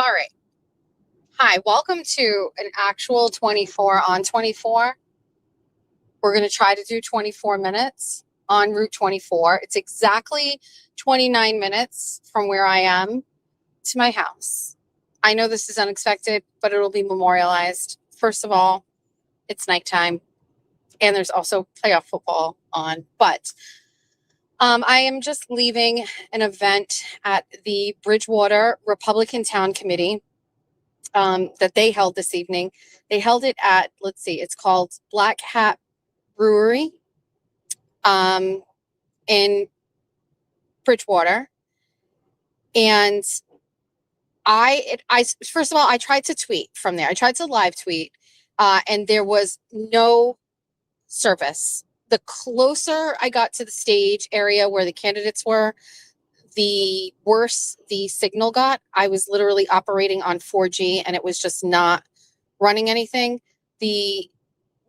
All right. Hi, welcome to an actual 24 on 24. We're going to try to do 24 minutes on Route 24. It's exactly 29 minutes from where I am to my house. I know this is unexpected, but it'll be memorialized. First of all, it's nighttime, and there's also playoff football on. But I am just leaving an event at the Bridgewater Republican Town Committee that they held this evening. They held it at, let's see, it's called Black Hat Brewery um, in Bridgewater. And I first of all, I tried to tweet from there. I tried to live tweet, and there was no service. The closer I got to the stage area where the candidates were, the worse the signal got. I was literally operating on 4G and it was just not running anything. The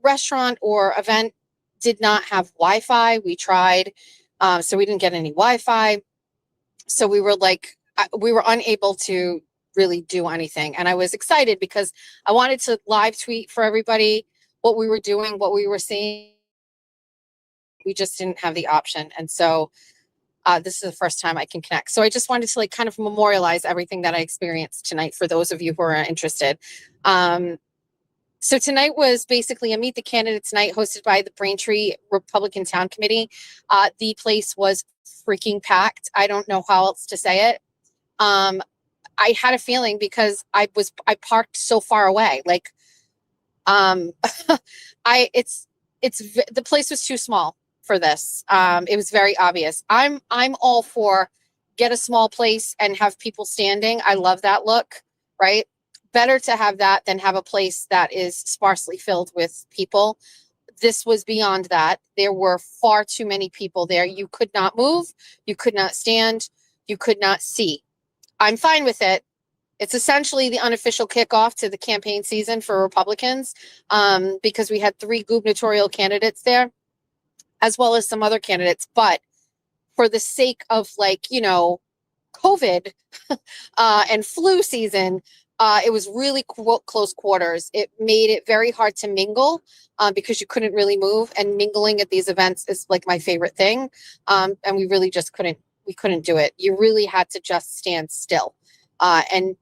restaurant or event did not have Wi-Fi. We tried, so we didn't get any Wi-Fi. So we were unable to really do anything. And I was excited because I wanted to live tweet for everybody what we were doing, what we were seeing. We just didn't have the option. And so this is the first time I can connect. So I just wanted to kind of memorialize everything that I experienced tonight for those of you who are interested. So tonight was basically a Meet the Candidates night hosted by the Braintree Republican Town Committee. The place was freaking packed. I don't know how else to say it. I had a feeling because I parked so far away. The place was too small for this. It was very obvious. I'm all for get a small place and have people standing. I love that look, right? Better to have that than have a place that is sparsely filled with people. This was beyond that. There were far too many people there. You could not move. You could not stand. You could not see. I'm fine with it. It's essentially the unofficial kickoff to the campaign season for Republicans, because we had 3 gubernatorial candidates there, as well as some other candidates. But for the sake of COVID and flu season, it was really close quarters. It made it very hard to mingle because you couldn't really move. And mingling at these events is like my favorite thing. And we really just couldn't do it. You really had to just stand still. And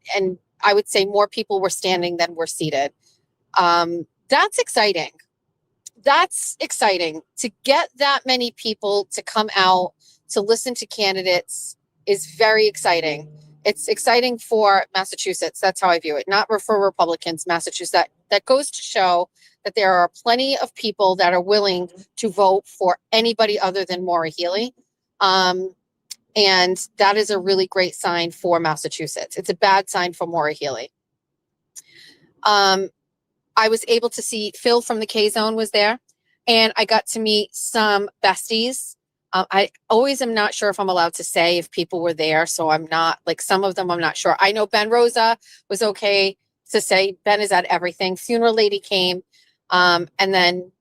I would say more people were standing than were seated. That's exciting. That's exciting. To get that many people to come out to listen to candidates is very exciting. It's exciting for Massachusetts. That's how I view it. Not for Republicans, Massachusetts. That goes to show that there are plenty of people that are willing to vote for anybody other than Maura Healey. And that is a really great sign for Massachusetts. It's a bad sign for Maura Healey. I was able to see Phil from the K-Zone was there, and I got to meet some besties. I always am not sure if I'm allowed to say if people were there, so I'm not, some of them I'm not sure. I know Ben Rosa was okay to say. Ben is at everything. Funeral Lady came, and then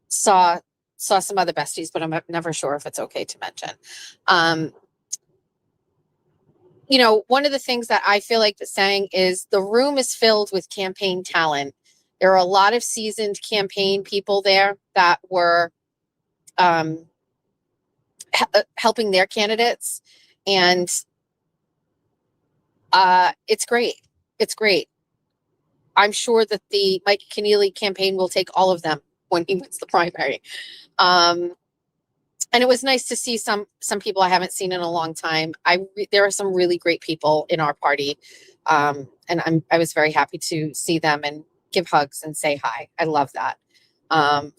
saw some other besties, but I'm never sure if it's okay to mention. One of the things that I feel like saying is the room is filled with campaign talent. There are a lot of seasoned campaign people there that were helping their candidates. And it's great. It's great. I'm sure that the Mike Keneally campaign will take all of them when he wins the primary. And it was nice to see some people I haven't seen in a long time. There are some really great people in our party, and I was very happy to see them and give hugs and say hi. I love that.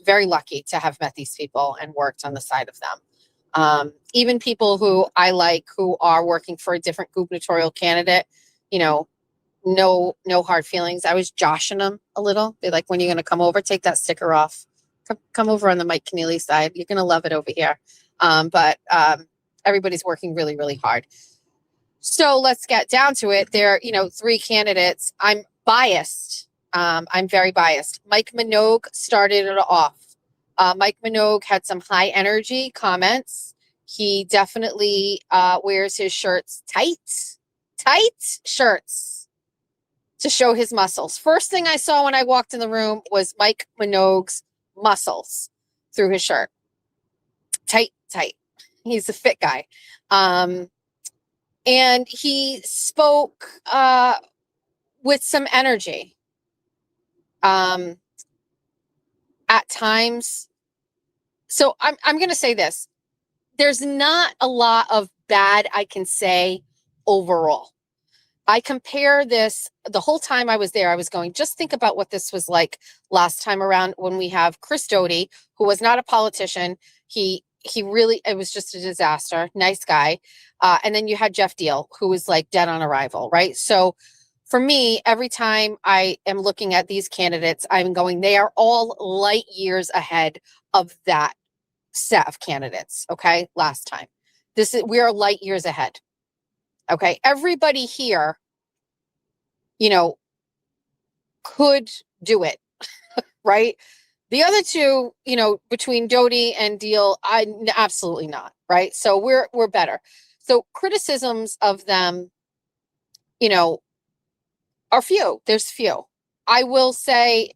Very lucky to have met these people and worked on the side of them. Even people who I like who are working for a different gubernatorial candidate, no hard feelings. I was joshing them a little. They're like, when are you going to come over? Take that sticker off. Come over on the Mike Keneally side. You're going to love it over here. But everybody's working really, really hard. So let's get down to it. There are, 3 candidates. I'm biased. I'm very biased. Mike Minogue started it off. Mike Minogue had some high energy comments. He definitely wears his shirts tight. tight shirts to show his muscles. First thing I saw when I walked in the room was Mike Minogue's muscles through his shirt. Tight. He's a fit guy. And he spoke with some energy. At times. So I'm going to say this. There's not a lot of bad I can say overall. I compare this, the whole time I was there, I was going, just think about what this was like last time around when we have Chris Doty, who was not a politician. He really, it was just a disaster. Nice guy. And then you had Jeff Deal, who was like dead on arrival, right? So for me, every time I am looking at these candidates, I'm going, they are all light years ahead of that set of candidates. Okay. Last time. We are light years ahead. Okay. Everybody here, could do it. Right. The other two, between Doty and Deal, absolutely not. Right. So we're better. So criticisms of them, are few. There's few. I will say,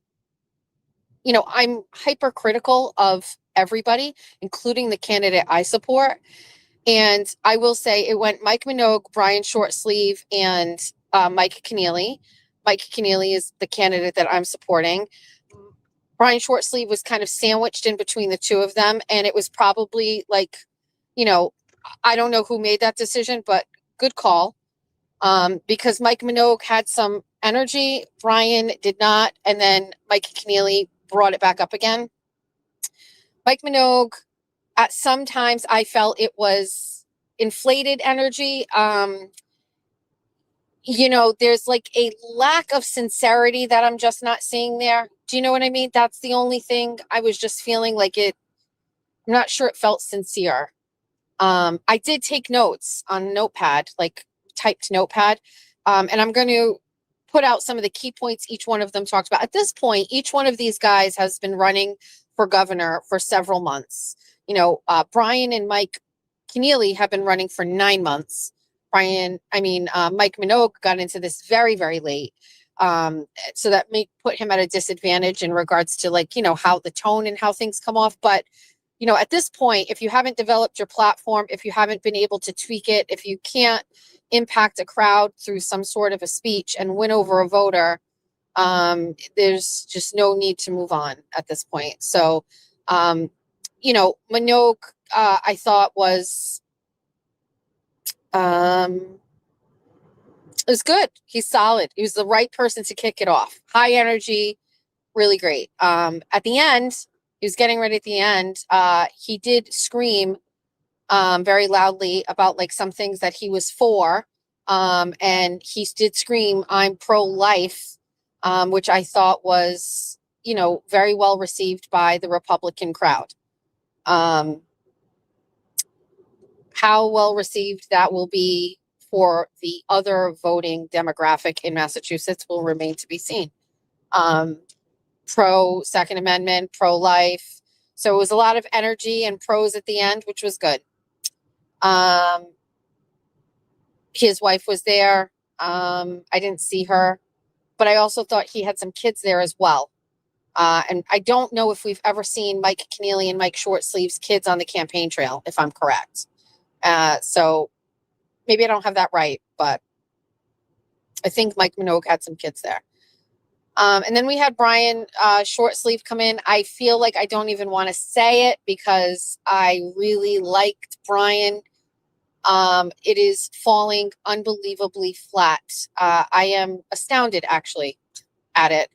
I'm hypercritical of everybody, including the candidate I support. And I will say it went Mike Minogue, Brian Shortsleeve, and Mike Keneally. Mike Keneally is the candidate that I'm supporting. Brian Shortsleeve was kind of sandwiched in between the two of them. And it was probably like, I don't know who made that decision, but good call. Because Mike Minogue had some energy, Brian did not. And then Mike Keneally brought it back up again. Mike Minogue, at sometimes I felt it was inflated energy. There's like a lack of sincerity that I'm just not seeing there. Do you know what I mean? That's the only thing I was just feeling like I'm not sure it felt sincere. I did take notes on notepad, like typed notepad. And I'm going to put out some of the key points each one of them talked about. At this point, each one of these guys has been running for governor for several months. Brian and Mike Keneally have been running for 9 months. Mike Minogue got into this very, very late. So that may put him at a disadvantage in regards to how the tone and how things come off. But, at this point, if you haven't developed your platform, if you haven't been able to tweak it, if you can't impact a crowd through some sort of a speech and win over a voter, there's just no need to move on at this point. So, Minogue, I thought was good. He's solid. He was the right person to kick it off. High energy, really great. At the end, he was getting ready at the end. He did scream very loudly about some things that he was for. And he did scream, "I'm pro-life," which I thought was, very well received by the Republican crowd. How well received that will be for the other voting demographic in Massachusetts will remain to be seen. Pro Second Amendment, pro-life. So it was a lot of energy and pros at the end, which was good. His wife was there. I didn't see her, but I also thought he had some kids there as well. And I don't know if we've ever seen Mike Keneally and Mike Shortsleeve's kids on the campaign trail, if I'm correct. So maybe I don't have that right, but I think Mike Minogue had some kids there. And then we had Brian Shortsleeve come in. I feel like I don't even want to say it because I really liked Brian. It is falling unbelievably flat. I am astounded actually at it.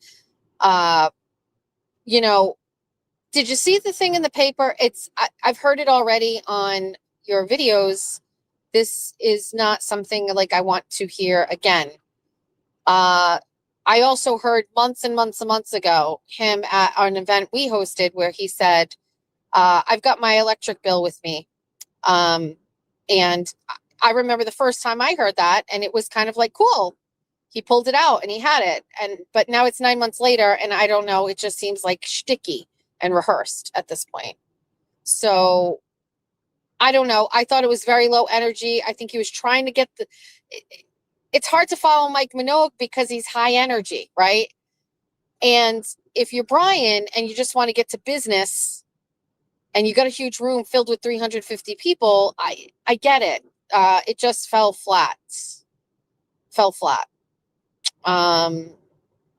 Did you see the thing in the paper? I've heard it already on your videos. This is not something I want to hear again. I also heard months and months and months ago him at an event we hosted where he said, I've got my electric bill with me. And I remember the first time I heard that, and it was kind of cool. He pulled it out and he had it. But now it's 9 months later, and I don't know. It just seems like shticky and rehearsed at this point. So I don't know. I thought it was very low energy. I think he was trying to get it's hard to follow Mike Minogue because he's high energy, right? And if you're Brian and you just want to get to business and you got a huge room filled with 350 people, I get it. It just fell flat.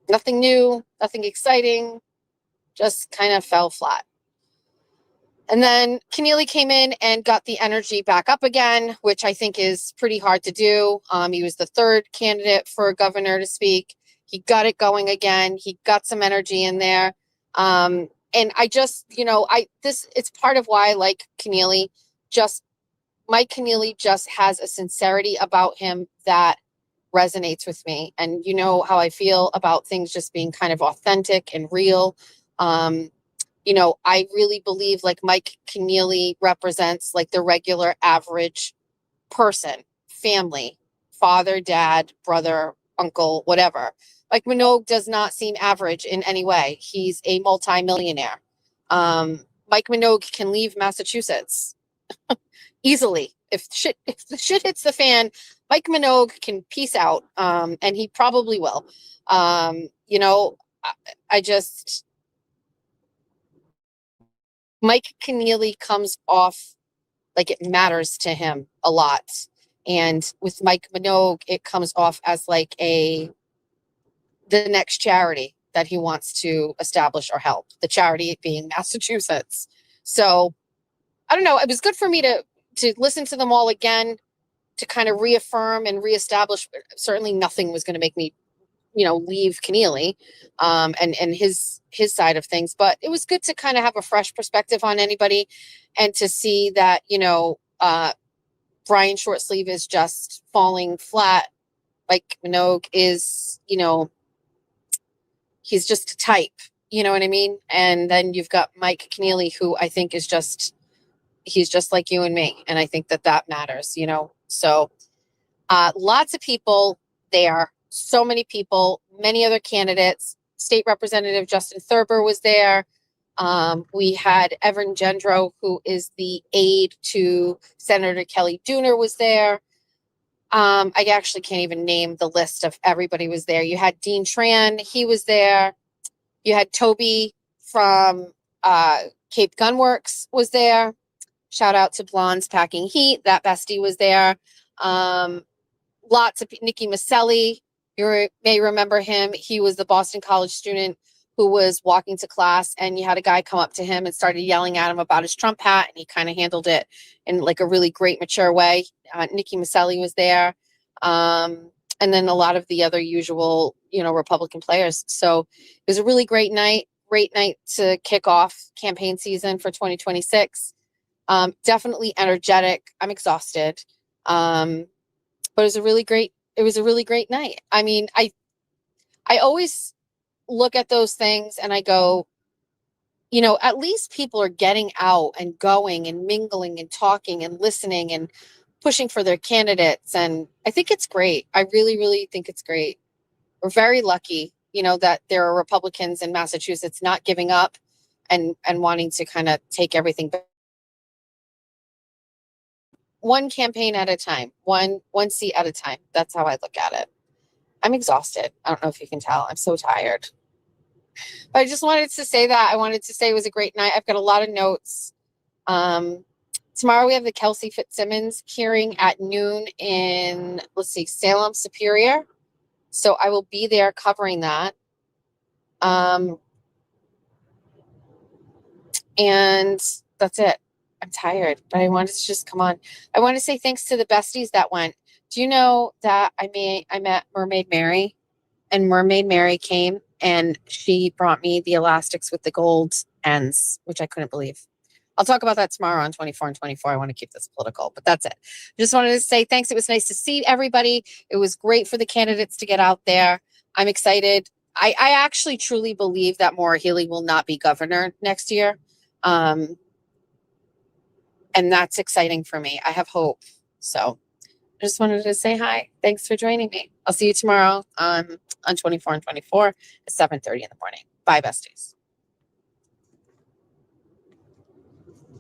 Nothing new, nothing exciting, just kind of fell flat. And then Keneally came in and got the energy back up again, which I think is pretty hard to do. He was the third candidate for governor to speak. He got it going again. He got some energy in there. And I just, it's part of why I like Keneally. Mike Keneally just has a sincerity about him that resonates with me. And you know how I feel about things just being kind of authentic and real. I really believe like Mike Keneally represents like the regular average person, family, father, dad, brother, uncle, whatever. Mike Minogue does not seem average in any way. He's a multimillionaire. Mike Minogue can leave Massachusetts easily. If the shit hits the fan, Mike Minogue can peace out. And he probably will. Mike Keneally comes off like it matters to him a lot. And with Mike Minogue, it comes off as like the next charity that he wants to establish or help, the charity being Massachusetts. So I don't know. It was good for me to listen to them all again, to kind of reaffirm and reestablish. Certainly nothing was going to make me leave Keneally and his side of things. But it was good to kind of have a fresh perspective on anybody and to see that, Brian Shortsleeve is just falling flat. Like Minogue is, he's just a type, you know what I mean? And then you've got Mike Keneally, who I think is he's just like you and me. And I think that matters, So lots of people there. So many people, many other candidates. State Representative Justin Thurber was there. We had Evan Gendro, who is the aide to Senator Kelly Dooner, was there. I actually can't even name the list of everybody was there. You had Dean Tran, he was there. You had Toby from Cape Gunworks was there. Shout out to Blondes Packing Heat. That bestie was there. Lots of Nikki Maselli. You may remember him. He was the Boston College student who was walking to class, and you had a guy come up to him and started yelling at him about his Trump hat, and he kind of handled it in like a really great, mature way. Nikki Maselli was there. And then a lot of the other usual, Republican players. So it was a really great night to kick off campaign season for 2026. Definitely energetic. I'm exhausted. But it was a really great night. I mean, I always look at those things and I go, at least people are getting out and going and mingling and talking and listening and pushing for their candidates. And I think it's great. I really, really think it's great. We're very lucky, that there are Republicans in Massachusetts not giving up and wanting to kind of take everything back. One campaign at a time, one seat at a time. That's how I look at it. I'm exhausted. I don't know if you can tell. I'm so tired. But I just wanted to say that. I wanted to say it was a great night. I've got a lot of notes. Tomorrow we have the Kelsey Fitzsimmons hearing at noon in, Salem Superior. So I will be there covering that. And that's it. I'm tired, but I wanted to just come on. I want to say thanks to the besties that went. Do you know that I met Mermaid Mary, and Mermaid Mary came and she brought me the elastics with the gold ends, which I couldn't believe. I'll talk about that tomorrow on 24 and 24. I want to keep this political, but that's it. Just wanted to say thanks. It was nice to see everybody. It was great for the candidates to get out there. I'm excited. I actually truly believe that Maura Healey will not be governor next year. And that's exciting for me. I have hope. So I just wanted to say hi. Thanks for joining me. I'll see you tomorrow on 24 and 24 at 7:30 in the morning. Bye, besties.